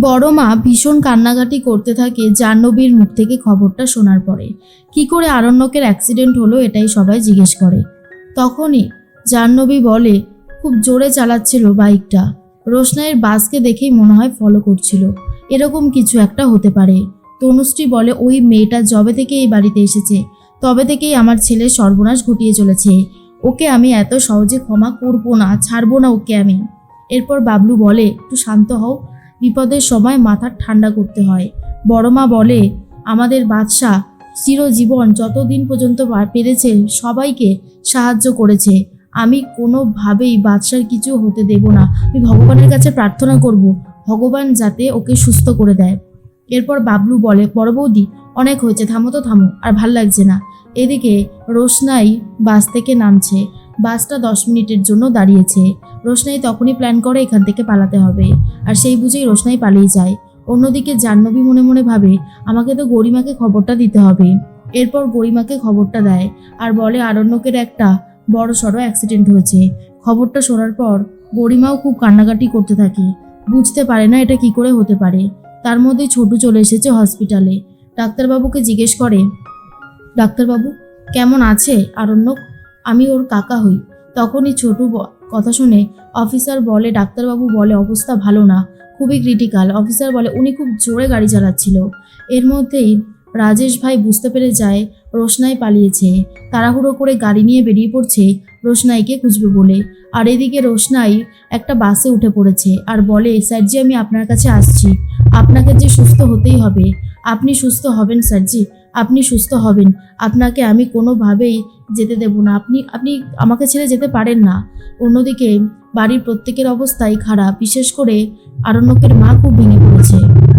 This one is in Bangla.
বড় মা ভীষণ কান্নাকাটি করতে থাকে জাহ্নবীর মুখ থেকে খবরটা শোনার পরে। কি করে আরণ্যকের অ্যাক্সিডেন্ট হলো এটাই সবাই জিজ্ঞেস করে। তখনই জাহ্নবী বলে, খুব জোরে চালাচ্ছিল বাইকটা, রোশনাইয়ের বাসকে দেখেই মনে হয় ফলো করছিল, এরকম কিছু একটা হতে পারে। তনুশ্রী বলে, ওই মেয়েটা যবে থেকে এই বাড়িতে এসেছে তবে থেকেই আমার ছেলের সর্বনাশ ঘটিয়ে চলেছে, ওকে আমি এত সহজে ক্ষমা করবো না, ছাড়বো না ওকে আমি। এরপর বাবলু বলে, একটু শান্ত হও, বিপদের সময় মাথা ঠান্ডা করতে হয়। বড় মা বলে, আমাদের বাদশা চিরজীবন যতদিন পর্যন্ত পেরেছে সবাইকে সাহায্য করেছে, আমি কোনোভাবেই বাদশার কিছু হতে দেব না, আমি ভগবানের কাছে প্রার্থনা করব ভগবান যাতে ওকে সুস্থ করে দেয়। এরপর বাবলু বলে, বড় বৌদি অনেক হয়েছে, থামো তো থামো, আর ভাল লাগছে না। এদিকে রোশনাই বাস থেকে নামছে, বাসটা 10 মিনিটের জন্য দাঁড়িয়েছে। রোশনাই তখনই প্ল্যান করে এখান থেকে পালাতে হবে, আর সেই বুঝেই রোশনাই পালিয়ে যায়। অন্যদিকে জাহ্নবী মনে মনে ভাবে, আমাকে তো গরিমাকে খবরটা দিতে হবে। এরপর গরিমাকে খবরটা দেয় আর বলে আরণ্যকের একটা বড় সড়ো অ্যাক্সিডেন্ট হয়েছে। খবরটা শোনার পর গরিমাও খুব কান্নাকাটি করতে থাকে, বুঝতে পারে না এটা কি করে হতে পারে। তার মধ্যে ছোটু চলে এসেছে হসপিটালে। ডাক্তারবাবুকে জিজ্ঞেস করে, ডাক্তারবাবু কেমন আছে আরণ্যক? আমি ওর কাকা হই। তখনই ছোটু কথা শুনে অফিসার বলে, ডাক্তারবাবু বলে অবস্থা ভালো না, খুবই ক্রিটিক্যাল। অফিসার বলে, উনি খুব জোরে গাড়ি চালাচ্ছিল। এর মধ্যেই রাজেশ ভাই বুঝতে পেরে যায় রোশনাই পালিয়েছে। তাড়াহুড়ো করে গাড়ি নিয়ে বেরিয়ে পড়ছে রোশনাইকে খুঁজবে বলে। আর এদিকে রোশনাই একটা বাসে উঠে পড়েছে আর বলে, স্যারজি আমি আপনার কাছে আসছি, আপনাকে যে সুস্থ হতেই হবে, আপনি সুস্থ হবেন স্যারজি, আপনি সুস্থ হবেন, আপনাকে আমি কোনোভাবেই যেতে দেব না, আপনি আপনি আমাকে ছেড়ে যেতে পারেন না। অন্যদিকে বাড়ির প্রত্যেকের অবস্থাই খারাপ, বিশেষ করে আরণ্যকের মা খুব ভেঙে পড়েছে।